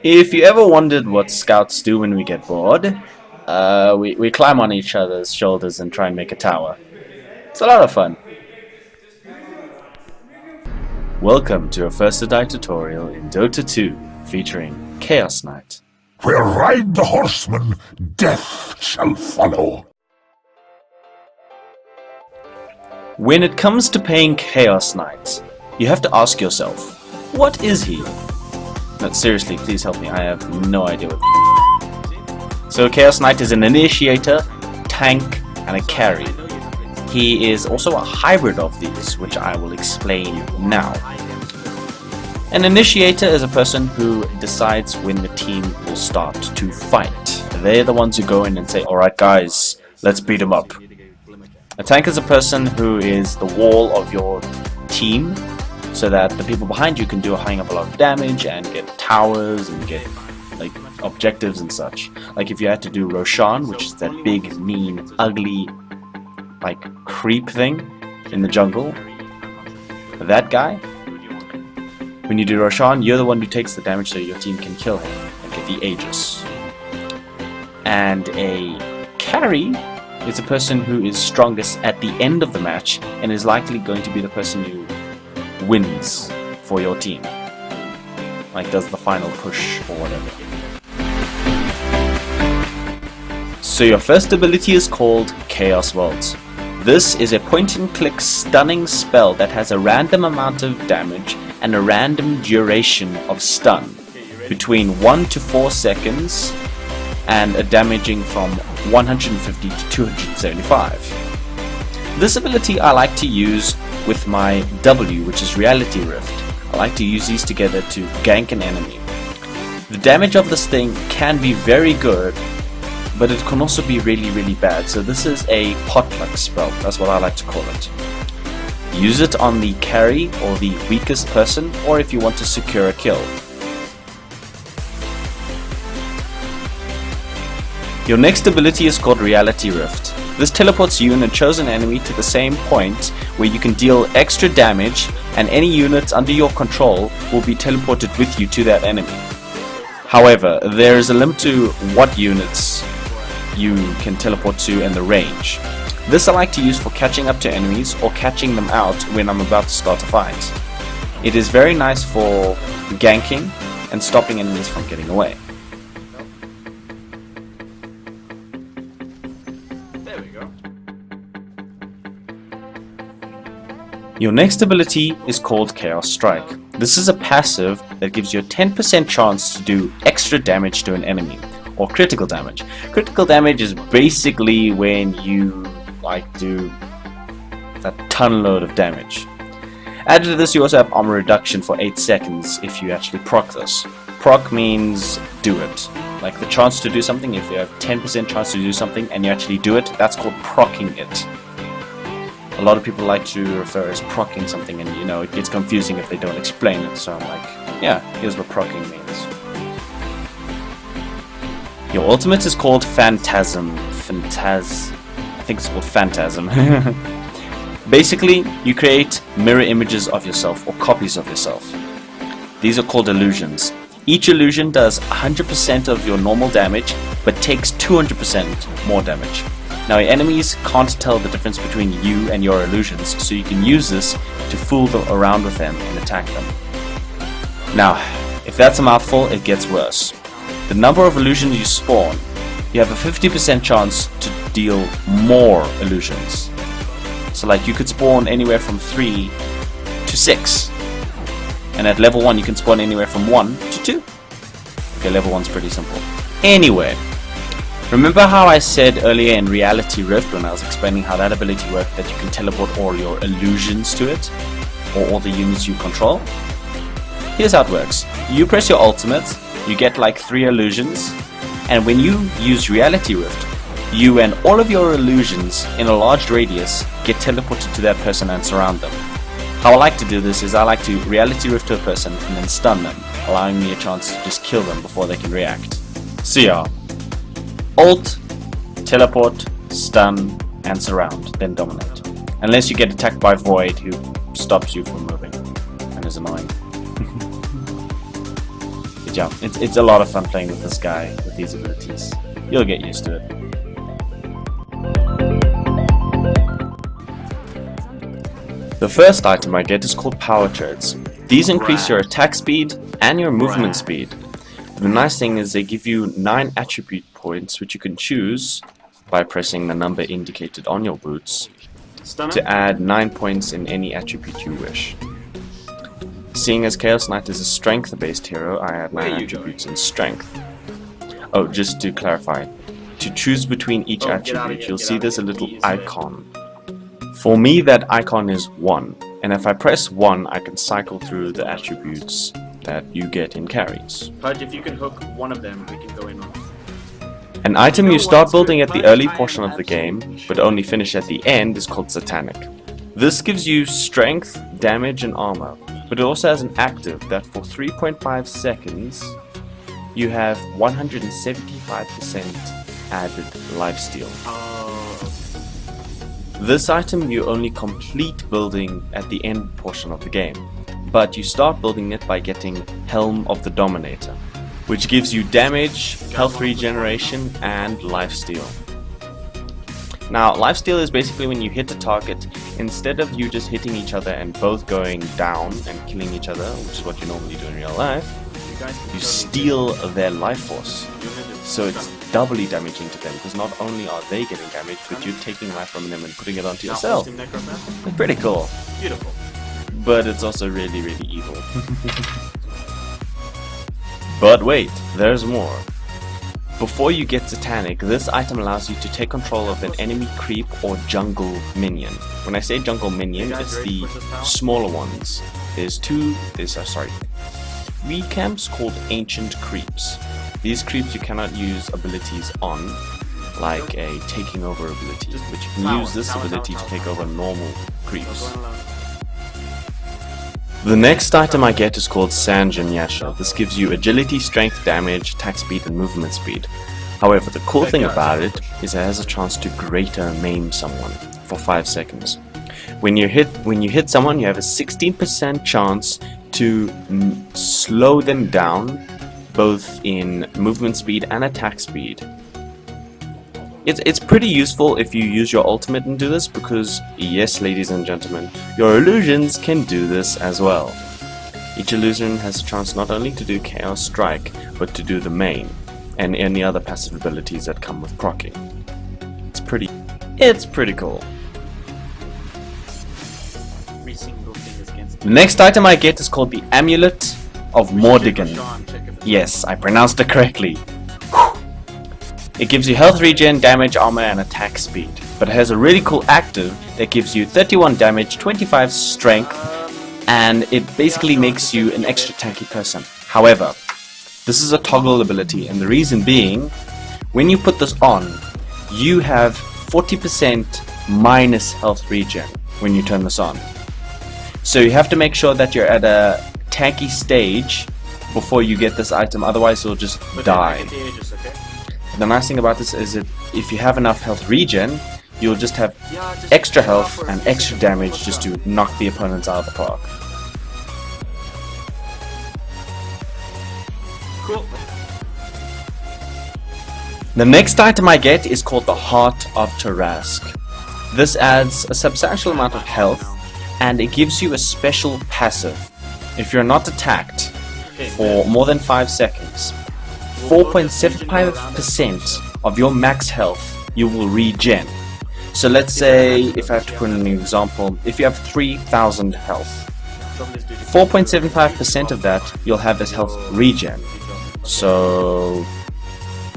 If you ever wondered what scouts do when we get bored, we climb on each other's shoulders and try and make a tower. It's a lot of fun. Welcome to a first to die tutorial in Dota 2 featuring Chaos Knight. Where ride the horsemen, death shall follow. When it comes to paying Chaos Knight, you have to ask yourself, what is he? No, seriously, please help me, I have no idea what. So Chaos Knight is an initiator, tank, and a carry. He is also a hybrid of these, which I will explain now. An initiator is a person who decides when the team will start to fight. They're the ones who go in and say, alright guys, let's beat them up. A tank is a person who is the wall of your team, so that the people behind you can do hang up a lot of damage and get towers and get like objectives and such. Like if you had to do Roshan, which is that big, mean, ugly, like creep thing in the jungle, that guy, when you do Roshan, you're the one who takes the damage so your team can kill him and get the Aegis. And a carry is a person who is strongest at the end of the match and is likely going to be the person who wins for your team, like does the final push or whatever. So your first ability is called Chaos Vault. This is a point and click stunning spell that has a random amount of damage and a random duration of stun between 1 to 4 seconds and a damaging from 150 to 275. This ability I like to use with my W, which is Reality Rift. I like to use these together to gank an enemy. The damage of this thing can be very good, but it can also be really bad, so this is a potluck spell, that's what I like to call it. Use it on the carry or the weakest person, or if you want to secure a kill. Your next ability is called Reality Rift. This teleports you and a chosen enemy to the same point where you can deal extra damage, and any units under your control will be teleported with you to that enemy. However, there is a limit to what units you can teleport to and the range. This I like to use for catching up to enemies or catching them out when I'm about to start a fight. It is very nice for ganking and stopping enemies from getting away. There we go. Your next ability is called Chaos Strike. This is a passive that gives you a 10% chance to do extra damage to an enemy, or critical damage. Critical damage is basically when you do a ton load of damage. Added to this, you also have armor reduction for 8 seconds if you actually proc this. Proc means do it. Like the chance to do something, if you have 10% chance to do something and you actually do it, that's called proccing it. A lot of people like to refer as proccing something, and you know, it gets confusing if they don't explain it, so I'm like, yeah, here's what proccing means. Your ultimate is called Phantasm. I think it's called Phantasm. Basically, you create mirror images of yourself or copies of yourself. These are called illusions. Each illusion does 100% of your normal damage, but takes 200% more damage. Now your enemies can't tell the difference between you and your illusions, so you can use this to fool them around with them and attack them. Now, if that's a mouthful, it gets worse. The number of illusions you spawn, you have a 50% chance to deal more illusions. So like you could spawn anywhere from 3 to 6. And at level 1 you can spawn anywhere from 1 to 2. Okay, level 1's pretty simple. Anyway, remember how I said earlier in Reality Rift when I was explaining how that ability worked, that you can teleport all your illusions to it, or all the units you control? Here's how it works. You press your ultimate, you get like 3 illusions, and when you use Reality Rift, you and all of your illusions in a large radius get teleported to that person and surround them. How I like to do this is I like to Reality Rift to a person and then stun them, allowing me a chance to just kill them before they can react. So yeah, ult, teleport, stun, and surround, then dominate. Unless you get attacked by Void, who stops you from moving and is annoying. But yeah, it's a lot of fun playing with this guy with these abilities. You'll get used to it. The first item I get is called Power Treads. These increase your attack speed and your movement speed. The nice thing is they give you 9 attribute points, which you can choose by pressing the number indicated on your boots to add 9 points in any attribute you wish. Seeing as Chaos Knight is a strength-based hero, I add 9 attributes in strength. Oh, just to clarify, to choose between each attribute, you'll see there's a little icon. For me, that icon is 1, and if I press 1, I can cycle through the attributes that you get in carries. Pudge, if you can hook one of them, we can go in on. An item you start building at the early portion of the game, but only finish at the end, is called Satanic. This gives you strength, damage, and armor, but it also has an active that for 3.5 seconds, you have 175% added lifesteal. This item you only complete building at the end portion of the game, but you start building it by getting Helm of the Dominator, which gives you damage, health regeneration, and lifesteal. Now, lifesteal is basically when you hit a target, instead of you just hitting each other and both going down and killing each other, which is what you normally do in real life, you steal their life force. So it's doubly damaging to them, because not only are they getting damaged, but you're taking life from them and putting it onto yourself. It's pretty cool. Beautiful. But it's also really, really evil. But wait, there's more. Before you get Satanic, this item allows you to take control of an enemy creep or jungle minion. When I say jungle minion, it's the smaller ones. There's 3 camps called Ancient Creeps. These creeps you cannot use abilities on, like a taking over ability, but you can use this ability to take over normal creeps. The next item I get is called Sanjin Yasha. This gives you agility, strength, damage, attack speed, and movement speed. However, the cool thing about it is it has a chance to greater maim someone for 5 seconds. When you hit someone, you have a 16% chance to slow them down, both in movement speed and attack speed. It's pretty useful if you use your ultimate and do this, because yes, ladies and gentlemen, your illusions can do this as well. Each illusion has a chance not only to do Chaos Strike, but to do the main, and any other passive abilities that come with proccing. It's pretty cool. The next item I get is called the Amulet of Mordigan. Yes, I pronounced it correctly. It gives you health regen, damage, armor, and attack speed. But it has a really cool active that gives you 31 damage, 25 strength, and it basically makes you an extra tanky person. However, this is a toggle ability, and the reason being, when you put this on, you have 40% minus health regen when you turn this on. So you have to make sure that you're at a tanky stage before you get this item, otherwise you'll just die. The nice thing about this is that if you have enough health regen, you'll just have extra health and extra damage just to knock the opponents out of the park. Cool. The next item I get is called the Heart of Tarask. This adds a substantial amount of health, and it gives you a special passive. If you're not attacked for more than 5 seconds, 4.75% of your max health you will regen. So let's say, if I have to put in an example, if you have 3,000 health, 4.75% of that you'll have as health regen. So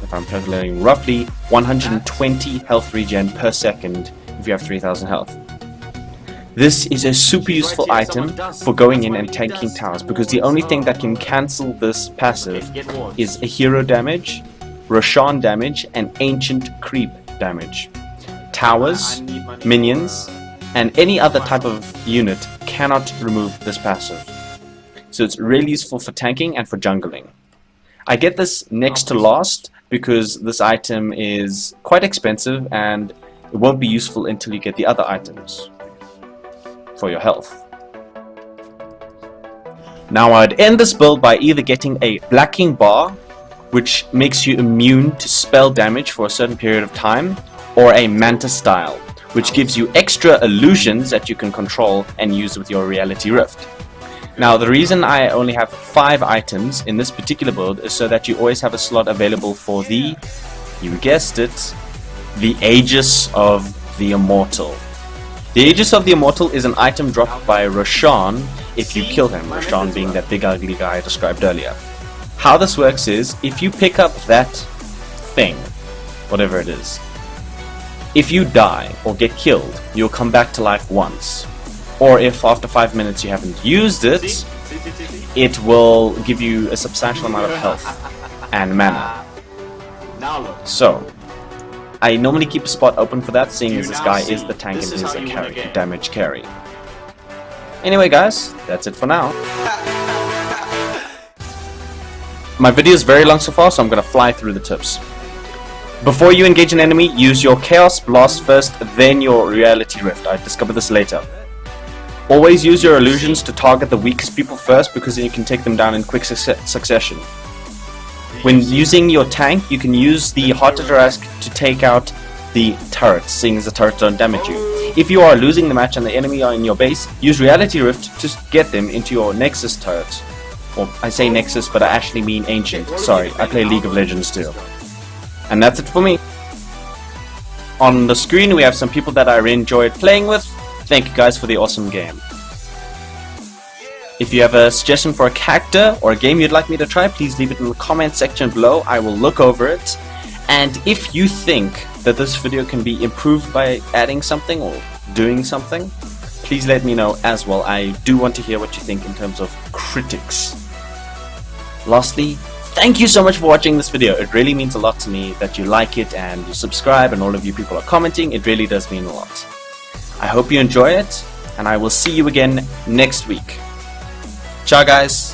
if I'm calculating, roughly 120 health regen per second if you have 3,000 health. This is a super useful item for going in and tanking towers, because the only thing that can cancel this passive is a hero damage, Roshan damage, and ancient creep damage. Towers, minions, and any other type of unit cannot remove this passive. So it's really useful for tanking and for jungling. I get this next to last because this item is quite expensive and it won't be useful until you get the other items for your health. Now I'd end this build by either getting a blacking bar, which makes you immune to spell damage for a certain period of time, or a Manta style, which gives you extra illusions that you can control and use with your Reality Rift. Now the reason I only have 5 items in this particular build is so that you always have a slot available for the, you guessed it, the Aegis of the Immortal. The Aegis of the Immortal is an item dropped by Roshan if you kill him, Roshan being that big ugly guy I described earlier. How this works is, if you pick up that thing, whatever it is, if you die or get killed, you'll come back to life once. Or if after 5 minutes you haven't used it, it will give you a substantial amount of health and mana. So, I normally keep a spot open for that, seeing as this guy is the tank and is a carry, damage carry. Anyway guys, that's it for now. My video is very long so far, so I'm gonna fly through the tips. Before you engage an enemy, use your Chaos Blast first, then your Reality Rift. I discovered this later. Always use your illusions to target the weakest people first, because then you can take them down in quick succession. When using your tank, you can use the Heart of Tarask to take out the turrets, seeing as the turrets don't damage you. If you are losing the match and the enemy are in your base, use Reality Rift to get them into your Nexus turret. Well, I say Nexus, but I actually mean Ancient. Sorry, I play League of Legends too. And that's it for me. On the screen we have some people that I enjoyed playing with. Thank you guys for the awesome game. If you have a suggestion for a character or a game you'd like me to try, please leave it in the comment section below. I will look over it. And if you think that this video can be improved by adding something or doing something, please let me know as well. I do want to hear what you think in terms of critics. Lastly, thank you so much for watching this video. It really means a lot to me that you like it and you subscribe and all of you people are commenting. It really does mean a lot. I hope you enjoy it, and I will see you again next week. Ciao guys!